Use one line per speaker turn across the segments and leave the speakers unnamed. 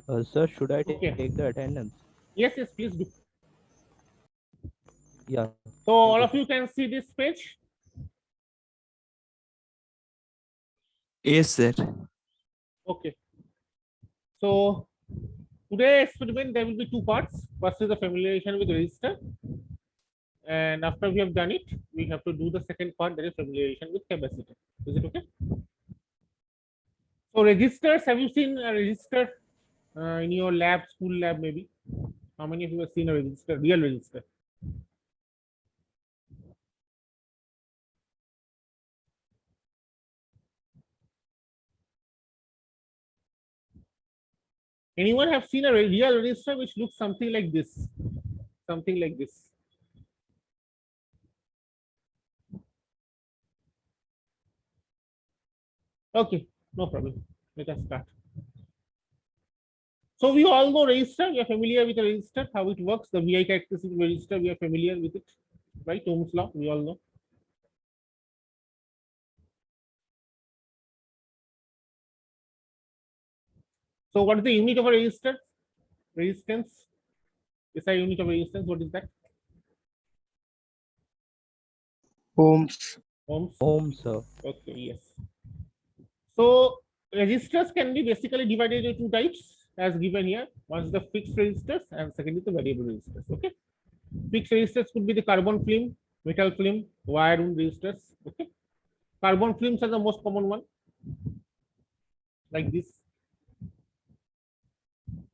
Sir, should I
Okay.
take the attendance?
Yes, yes, please do.
Yeah.
So
Thank
all
you,
of
sir.
you can see this page.
Yes, sir.
Okay. So today experiment there will be two parts. First is the familiarization with register, and after we have done it, we have to do the second part, that is familiarization with capacitor. Is it okay? So registers, have you seen a register in your lab, school lab maybe? How many of you have seen a register, real register? Anyone have seen a real register which looks something like this? Something like this. Okay, no problem. Let us start. So we all know register. We are familiar with the register, how it works. The VI characteristic register, we are familiar with it, right? Ohm's law, we all know. So what is the unit of a resistor? Resistance. Is a unit of resistance. What is that?
Ohms.
Ohms.
Ohm, sir.
Okay, yes. So resistors can be basically divided into two types as given here. One is the fixed resistors and second is the variable resistors. Okay. Fixed resistors could be the carbon film, metal film, wire wound resistors. Okay. Carbon films are the most common one, like this.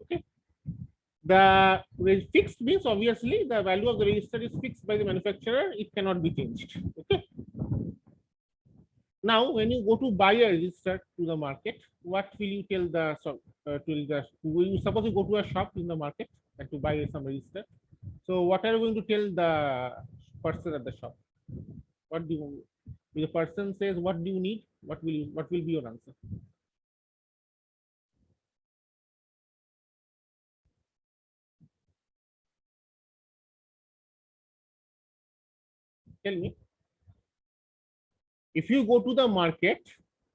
Okay. The fixed means obviously the value of the resistor is fixed by the manufacturer. It cannot be changed. Okay. Now, when you go to buy a resistor to the market, what will you tell the will you suppose you go to a shop in the market and to buy some resistor? So, what are you going to tell the person at the shop? What do you? If the person says, "What do you need?" What will be your answer? Tell me. If you go to the market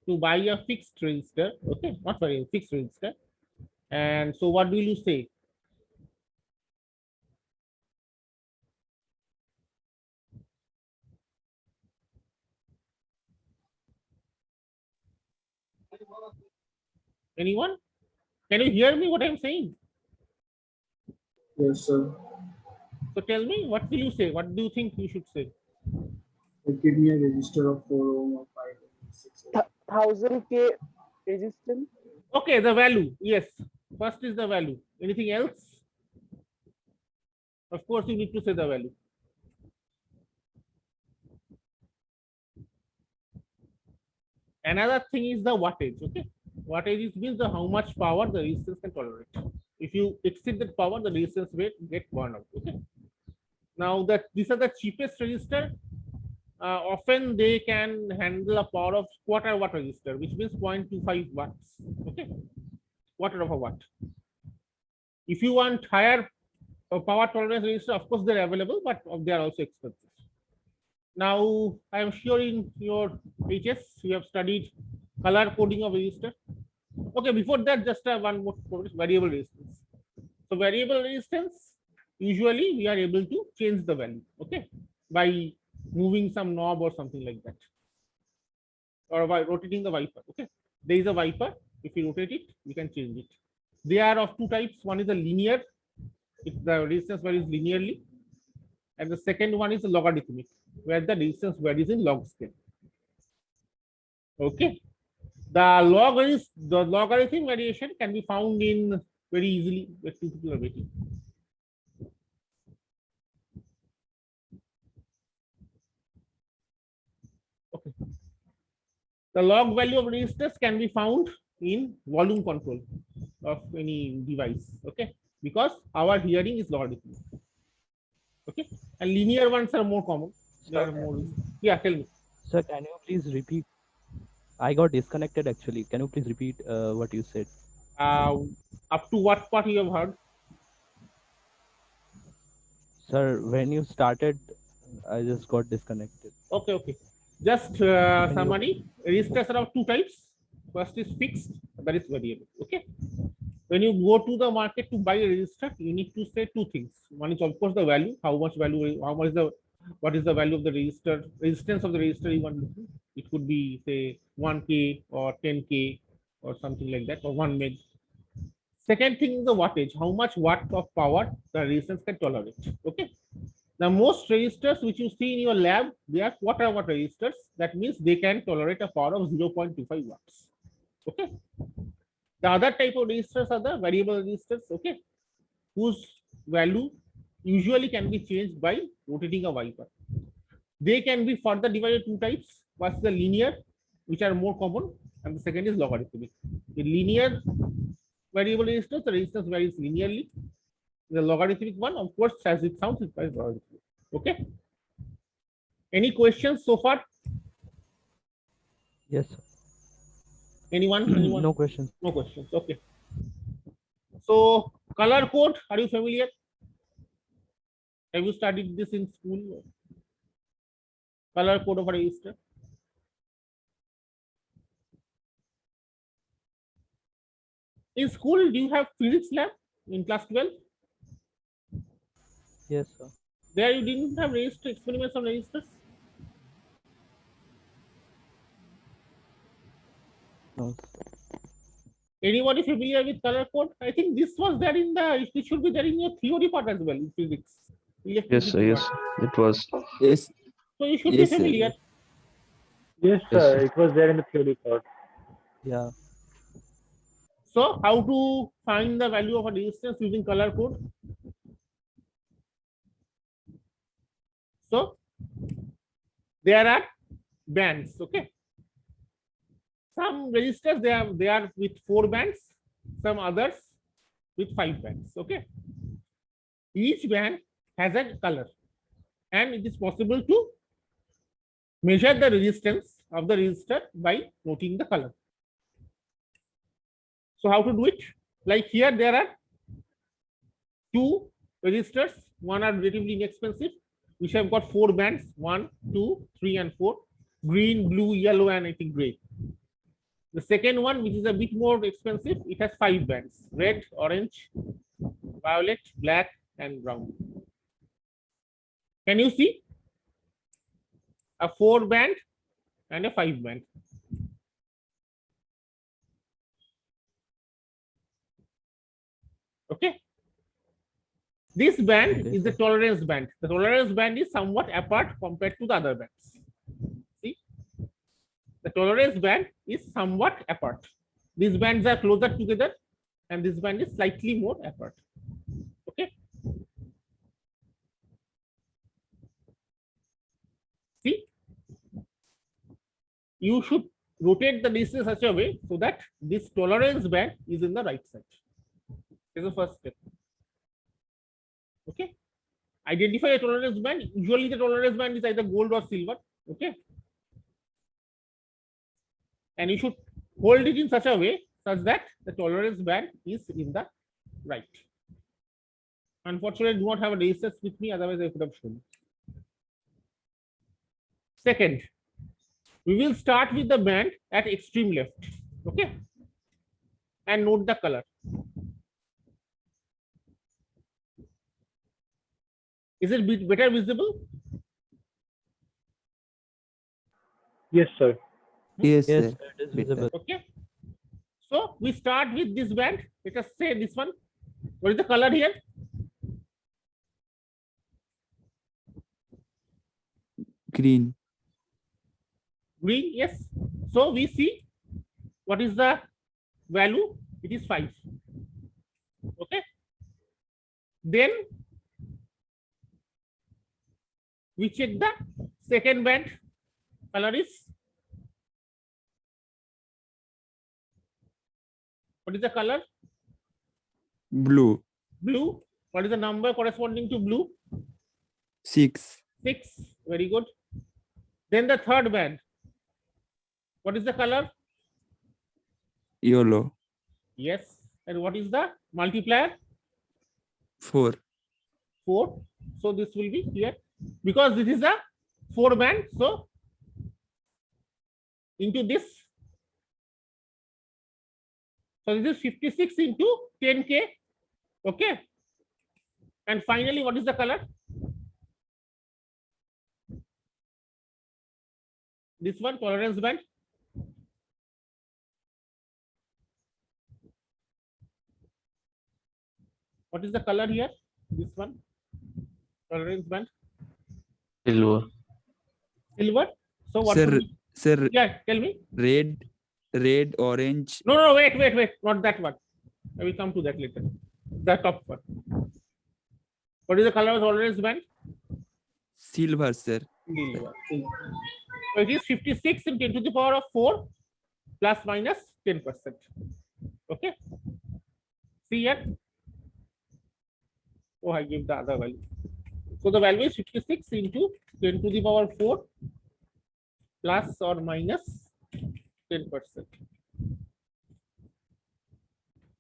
to buy a fixed resistor, okay, not sorry, fixed resistor, and so what will you say? Anyone? Can you hear me? What I'm saying?
Yes, sir.
So tell me, what will you say? What do you think you should say?
Give me a register of 4 ohm or 5 ohm, 6 ohm.
1000K resistance.
Okay, the value. Yes. First is the value. Anything else? Of course, you need to say the value. Another thing is the wattage. Okay. Wattage is means the how much power the resistance can tolerate. If you exceed that power, the resistance will get burned out. Okay. Now that these are the cheapest resistor, often they can handle a power of quarter watt resistor, which means 0.25 watts. Okay, quarter of a watt. If you want higher power tolerance resistor, of course they're available, but they are also expensive. Now, I am sure in your HS you have studied color coding of resistor. Okay, before that, just one more variable resistance. So variable resistance, usually we are able to change the value, okay, by moving some knob or something like that, or by rotating the wiper. Okay, there is a wiper. If you rotate it, you can change it. They are of two types. One is a linear, if the resistance varies linearly, and the second one is a logarithmic, where the resistance varies in log scale. Okay, the logarithm variation can be found in very easily with two people are waiting. Okay, the log value of resistors can be found in volume control of any device. Okay, because our hearing is logarithmic. Okay, and linear ones are more common. They
Sir,
are more. Yeah, tell me.
sir, can you please repeat? I got disconnected actually. Can you please repeat what you said?
Uh, Up to what part you have heard?
Sir, when you started, I just got disconnected.
Okay, okay. Just
Can you?
summary. Resistors are of two types. First is fixed, that is variable. Okay. when you go to the market to buy a resistor, you need to say two things. One is of course the value, how much is the what is the value of the resistor, resistance of the resistor you want to do. It could be say 1K or 10K or something like that, or 1 meg. Second thing is the wattage, how much watt of power the resistance can tolerate. Okay. The most resistors which you see in your lab, they are quarter-watt resistors. That means they can tolerate a power of 0.25 watts. Okay. The other type of resistors are the variable resistors, okay, whose value usually can be changed by rotating a wiper. They can be further divided two types. First, the linear, which are more common, and the second is logarithmic. The linear variable resistors, the resistance varies linearly. The logarithmic one, of course, as it sounds, it varies logarithmic. Okay. Any questions so far?
Yes, sir.
Anyone? Anyone?
No questions.
No questions. Okay. So, color code, are you familiar? Have you studied this in school? Color code of a resistor? In school, do you have physics lab in class 12?
Yes, sir.
There you didn't have resistor experiments on resistors?
No.
Anybody familiar with color code? I think this was there in the, it should be there in your theory part as well in physics.
Yes, sir. Yes, it was.
Yes.
So you should
Yes,
be
sir.
familiar.
Yes,
Yes,
sir.
sir. It was there in the theory part.
Yeah.
So how to find the value of a resistance using color code? So there are bands, okay. Some resistors they are with 4 bands, some others with 5 bands, okay. Each band has a color, and it is possible to measure the resistance of the resistor by noting the color. So how to do it? Like here there are 2 resistors, one are relatively inexpensive, which have got 4 bands, 1, 2, 3, and 4, green, blue, yellow, and I think gray. The second one, which is a bit more expensive, it has 5 bands, red, orange, violet, black, and brown. Can you see? A 4 band and a 5 band. Okay. This band is the tolerance band. The tolerance band is somewhat apart compared to the other bands. See, the tolerance band is somewhat apart. These bands are closer together, and this band is slightly more apart. Okay. See, you should rotate the disc in such a way so that this tolerance band is in the right side. This is the first step. Okay. Identify a tolerance band. Usually the tolerance band is either gold or silver. Okay. And you should hold it in such a way such that the tolerance band is in the right. Unfortunately, I do not have a resistance with me, otherwise I could have shown. Second, we will start with the band at extreme left. Okay. And note the color. Is it better visible?
Yes, sir.
Yes,
Yes,
sir.
sir, it is
Better.
visible.
Okay. So we start with this band. Let us say this one. What is the color here?
Green.
Green, yes. So we see what is the value? It is 5. Okay. Then we check the second band. Color is, what is the color?
Blue.
Blue. What is the number corresponding to blue?
6.
6. Very good. Then the third band. What is the color?
Yellow.
Yes. And what is the multiplier?
4.
4. So this will be here because this is a 4 band. So into this So this is 56 into 10K. Okay. And finally, what is the color? This one, tolerance band. What is the color here? This one, tolerance band.
Silver.
Silver. So what?
Sir,
would be-
sir,
Yeah, tell me.
red, orange,
No, wait, not that one. I will come to that later. The top one. What is the color of tolerance band?
silver, sir.
Silver. So it is 56 in 10 to the power of 4 plus minus 10%. Okay. See here. Oh, I give the other value. So the value is 56 into 10 to the power 4 plus or minus 10%.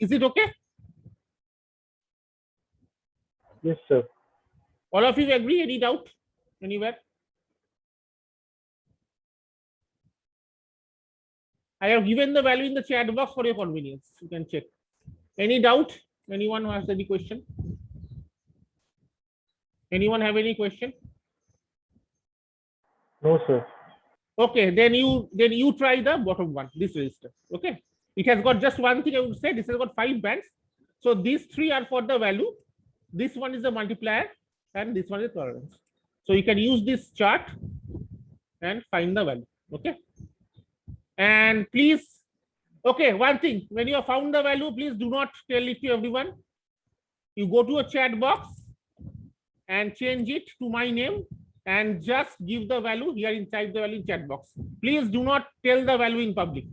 Is it okay?
Yes, sir.
All of you agree? Any doubt anywhere? I have given the value in the chat box for your convenience. You can check. Any doubt? Anyone who has any question? Anyone have any question?
No, sir.
Okay, then you try the bottom one, this resistor. Okay, it has got just one thing I would say. This has got 5 bands. So these 3 are for the value. This one is the multiplier, and this one is tolerance. So you can use this chart and find the value. Okay, and please, okay, one thing, when you have found the value, please do not tell it to everyone. You go to a chat box and change it to my name and just give the value here inside the value in chat box. Please do not tell the value in public.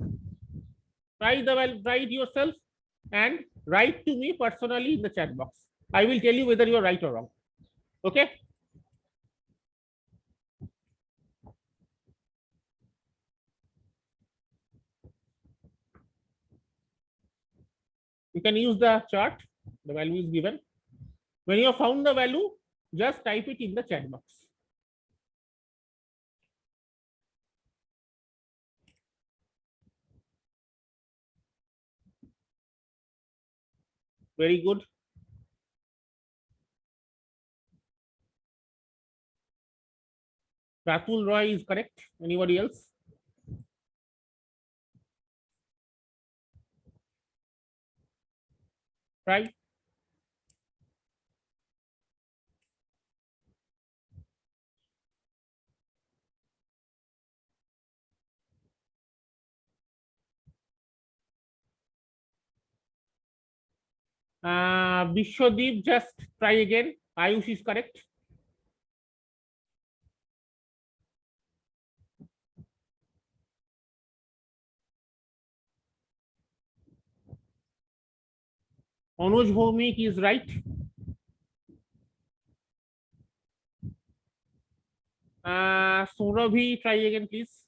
Try the value, write yourself and write to me personally in the chat box. I will tell you whether you are right or wrong. Okay. You can use the chart. The value is given. When you have found the value, just type it in the chat box. Very good. Ratul Roy is correct. Anybody else? Try. Vishwadeep, just try again. Ayush is correct. Anuj Bhomik is right. Surabhi, try again, please.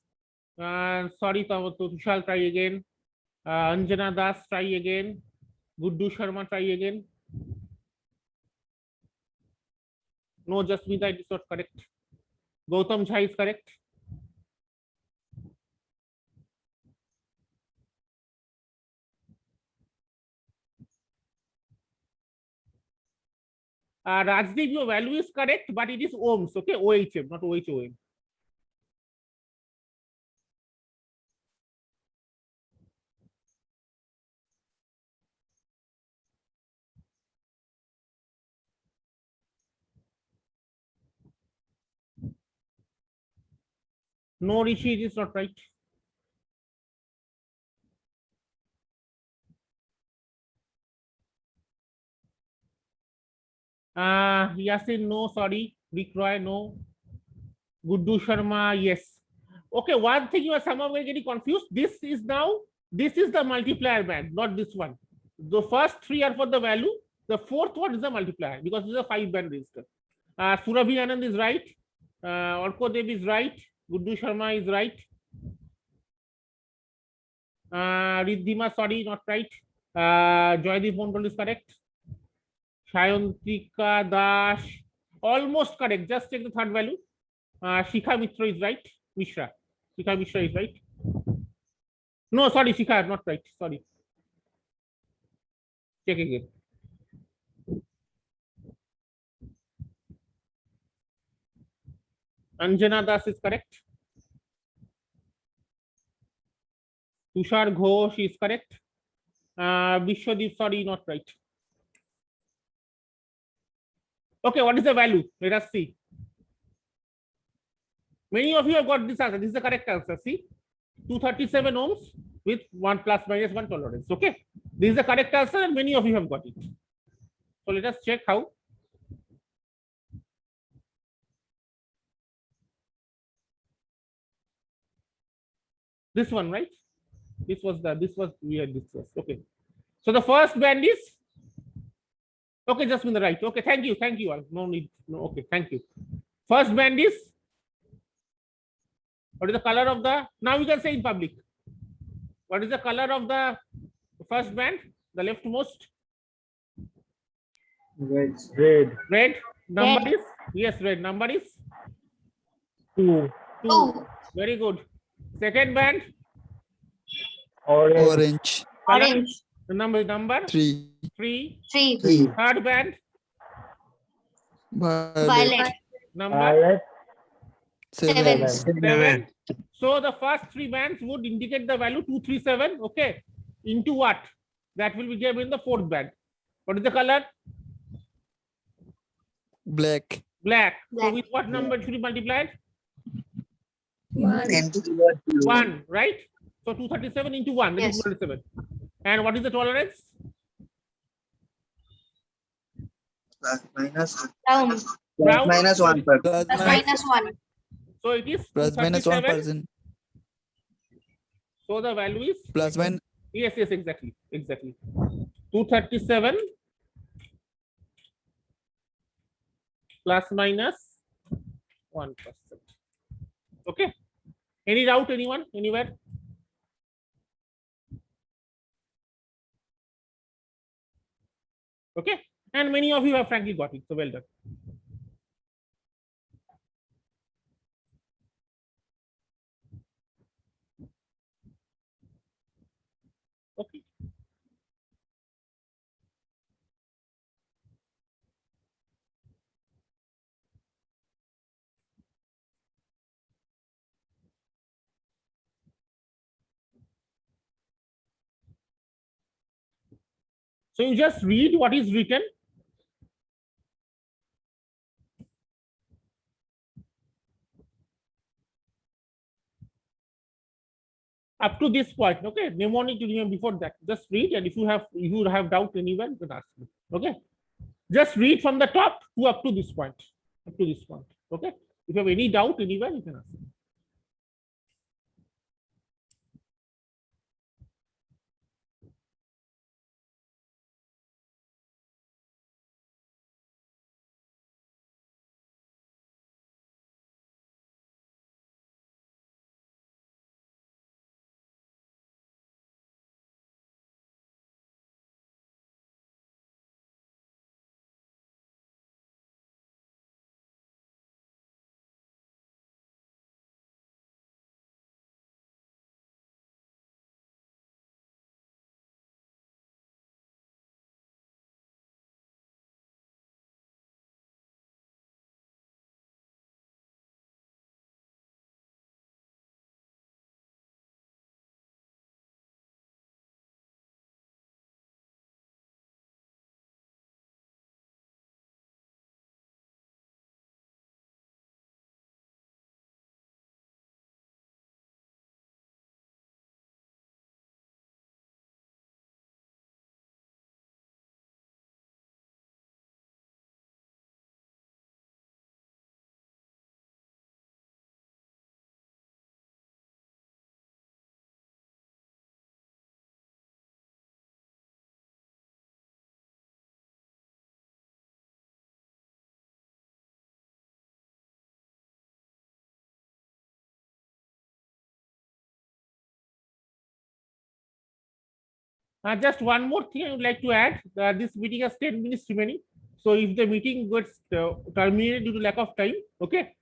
Sorry, Tushal, try again. Anjana Das, try again. Guddu Sharma, try again. No, just me, that is not correct. Gautam Jha is correct. Rajdeep, your value is correct, but it is ohms, okay? OHM, not OHOM. No, Rishi, it is not right. Yasin, no, sorry. Vic Roy, no. Guddu Sharma, yes. Okay, one thing you are somehow getting confused. This is the multiplier band, not this one. The first 3 are for the value. The 4th one is the multiplier because this is a 5 band resistor. Surabhi Anand is right. Orko Dev is right. Guddu Sharma is right. Riddhima, sorry, not right. Joydeep Mondal is correct. Shayantika Das, almost correct. Just take the 3rd value. Shikha Mitra is right. Mishra. Shikha Mishra is right. No, sorry, Shikha, not right. Sorry. Check again. Anjana Das is correct. Tushar Ghosh is correct. Vishwadeep, sorry, not right. Okay, what is the value? Let us see. Many of you have got this answer. This is the correct answer. See, 237 ohms with 1 plus minus 1 tolerance. Okay, this is the correct answer, and many of you have got it. So let us check how. This one, right? This was we had discussed. Okay, so the first band is okay. Just in the right. Okay, thank you. All. No need. No. Okay, thank you. First band is. What is the color of the? Now you can say in public. What is the color of the first band? The leftmost.
Red.
Red.
Red. Number is yes. Red number is
2.
2. Very good. Second band.
Orange.
Orange.
Color.
Orange.
The number
3.
3.
3.
Third band.
Violet.
Violet.
Number
Violet.
7.
7. So the first 3 bands would indicate the value 237. Okay. Into what? That will be given in the fourth band. What is the color?
Black.
Black. So
Black.
with what number should be multiplied?
1.
1, right? So 237 into 1, that is
Yes.
237. And what is the tolerance?
Down.
Brown.
minus 1 per
Plus
Plus
minus,
minus 1.
So it is
plus minus
237.
1%.
So the value is
Plus minus.
yes, exactly. 237 plus minus 1%. Okay. Any doubt, anyone, anywhere? Okay. And many of you have frankly got it. So well done. Okay. So you just read what is written. Up to this point, okay. Mnemonic to remember before that. Just read, and if you have doubt anywhere, you can ask me. Okay. Just read from the top to up to this point. Up to this point. Okay. If you have any doubt anywhere, you can ask me. Just one more thing I would like to add. This meeting has 10 minutes remaining. So if the meeting gets terminated due to lack of time, okay,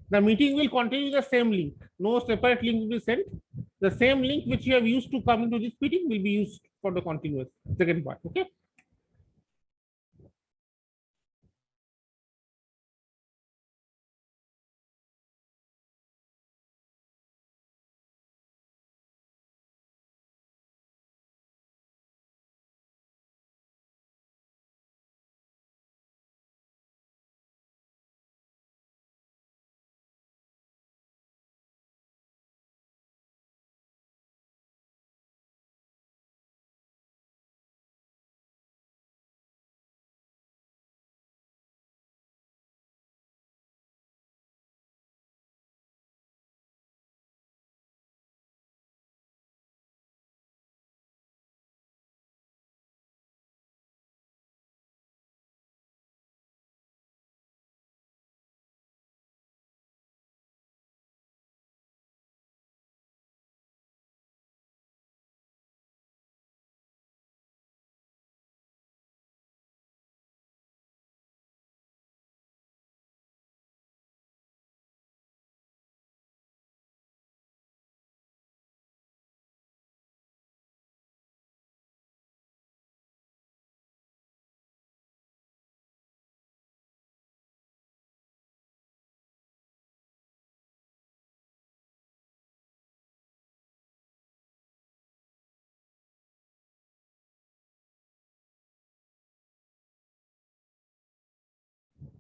the meeting will continue the same link. No separate link will be sent. The same link which you have used to come into this meeting will be used for the continuous second part. Okay.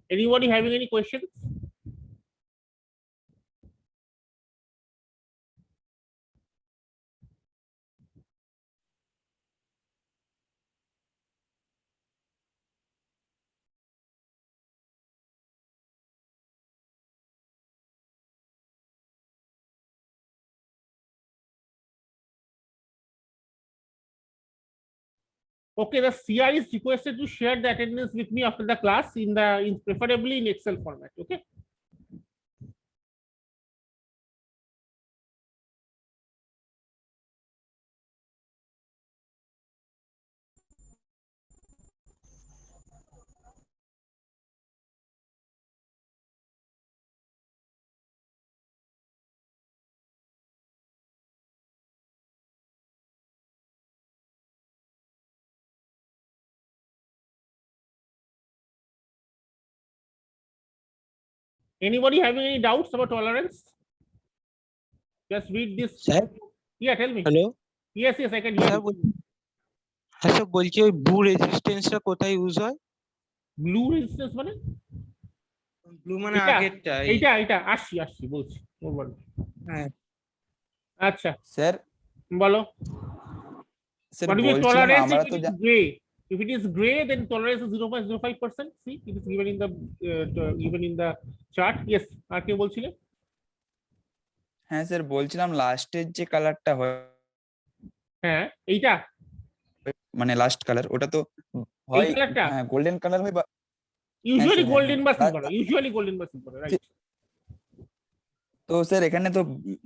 Anybody having any questions? Okay, the CR is requested to share the attendance with me after the class in preferably in Excel format. Okay. Anybody having any doubts about tolerance? Just read this.
Sir?
Yeah, tell me.
Hello
Yes, I can hear
sir
you.
হ্যাঁ sir বলছি ওই blue রেজিস্ট্যান্সটা কোথায় use হয়?
Blue resistance মানে
blue মানে
এটা?
আগেরটা
এইটা আসছি বলছি।
হ্যাঁ
আচ্ছা
স্যার
বলো।
স্যার
What is
বলছিলাম
tolerance
আমরা
if
তো
it is gray? If it is gray, then tolerance is 0.05%. See, it is given in the chart. Yes, আর কে বলছিলে?
হ্যাঁ স্যার বলছিলাম লাস্টের যে কালারটা হয়
হ্যাঁ, এইটা
মানে লাস্ট কালার ওটা তো হয়
এই কালারটা
গোল্ডেন কালার হয় বা
ইউজুয়ালি
হ্যাঁ,
গোল্ডেন বা
হ্যাঁ।
সিলভার, ইউজুয়ালি গোল্ডেন বা সিলভার, রাইট?
তো স্যার এখানে তো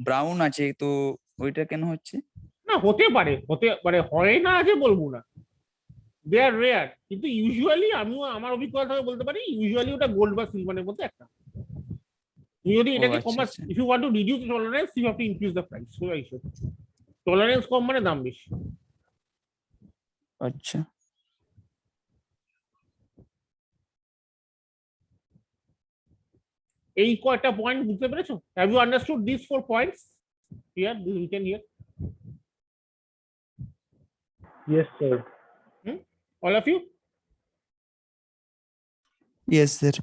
ব্রাউন আছে তো ওইটা কেন হচ্ছে?
না হতে পারে হয় না যে বলবো না, দে আর রেয়ার, কিন্তু ইউজুয়ালি আমিও আমার অভিজ্ঞতা থেকে বলতে পারি ইউজুয়ালি ওটা গোল্ড বা সিলভারের মধ্যে একটা। তুমি যদি এটাকে
আচ্ছা,
কমাস,
আচ্ছা।
If you want to reduce tolerance you have to increase the price. So I should tolerance কম মানে দাম বেশি।
আচ্ছা
এই কয়টা পয়েন্ট বুঝতে পেরেছো? Have you understood this 4 points here, this written here,
Yes, sir.
all of you?
Yes sir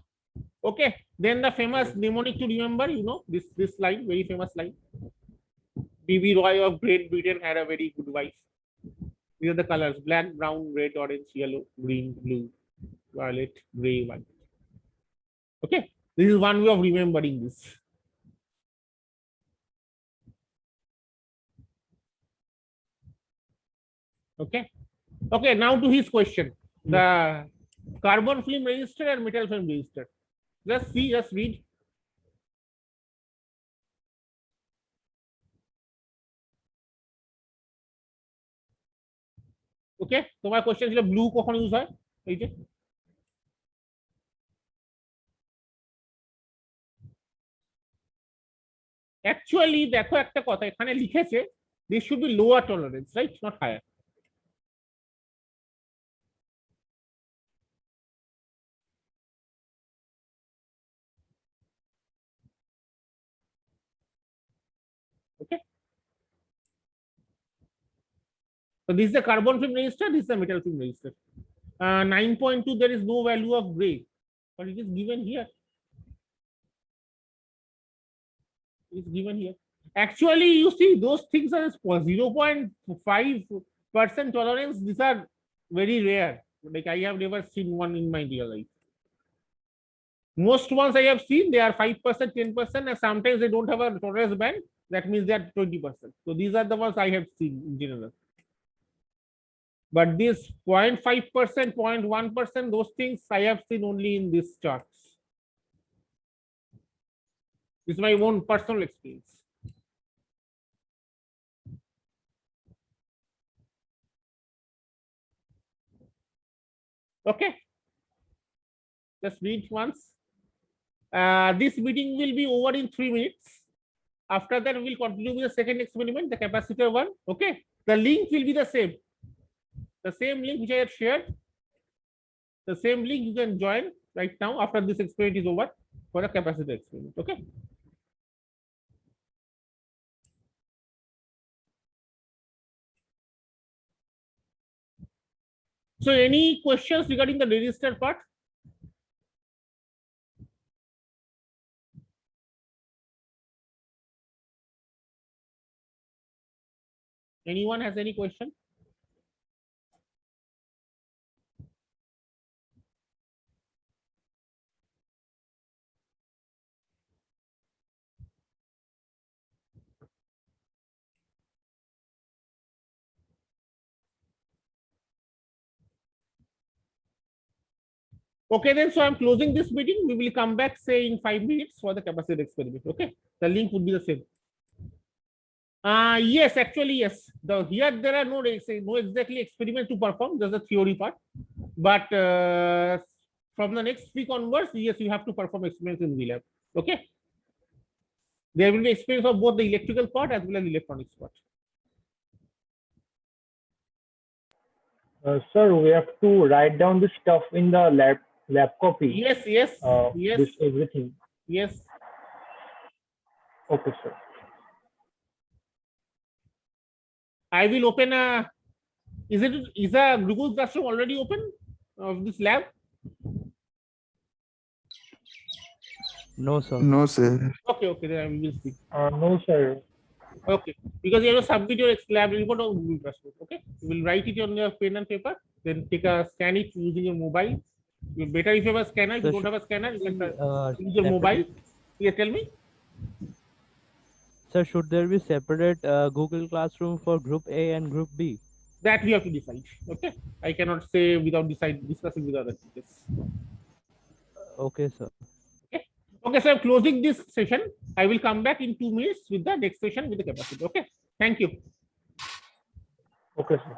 Okay, then the famous mnemonic to remember, you know, this line, very famous line. B.B. Roy of Great Britain had a very good wife. These are the colors: black, brown, red, orange, yellow, green, blue, violet, gray, white. Okay, this is one way of remembering this. Okay, now to his question, the carbon film resistor and metal film resistor. Just read. ওকে, তোমার question ছিল blue কখন use হয়, এই যে actually দেখো একটা কথা এখানে লিখেছে, this should be lower tolerance, right, not higher. Okay, so this is the carbon film resistor, this is the metal film resistor. 9.2, there is no value of gray, but it is given here. It is given here. Actually, you see, those things are 0.5% tolerance. These are very rare. Like I have never seen one in my real life. Most ones I have seen, they are 5%, 10%, and sometimes they don't have a tolerance band. That means they are 20%. So these are the ones I have seen in general. But this 0.5%, 0.1%, those things I have seen only in these charts. This is my own personal experience. Okay, just read once. This meeting will be over in 3 minutes. After that, we will continue with the second experiment, the capacitor one. Okay, the link will be the same. The same link which I had shared. The same link you can join right now after this experiment is over for the capacitor experiment. Okay. So any questions regarding the resistor part? Anyone has any question? Okay, then, so I'm closing this meeting. We will come back, say, in 5 minutes for the capacity experiment. Okay, the link would be the same. Yes, actually, yes. Here there are no exactly experiment to perform. There's a theory part, but from the next week onwards, yes, you have to perform experiments in VLab. Okay, there will be experience of both the electrical part as well as electronics part.
Sir, we have to write down the stuff in the lab copy.
Yes, yes, yes,
This everything.
yes.
Okay, sir.
I will open a. Is a Google Classroom already open of this lab?
No, sir.
No, sir.
Okay, then we will see.
No, sir.
Okay, because you have to submit your lab report on Google Classroom. Okay, you will write it on your pen and paper, then take a scan it using your mobile. Better if you have a scanner. If you don't have a scanner, you can use your mobile. Yeah, tell me.
Sir, should there be separate Google Classroom for Group A and Group B?
That we have to decide. Okay, I cannot say without discussing with other teachers.
Okay, sir.
Okay, so I'm closing this session. I will come back in 2 minutes with the next session with the capacity. Okay, thank you.
Okay, sir.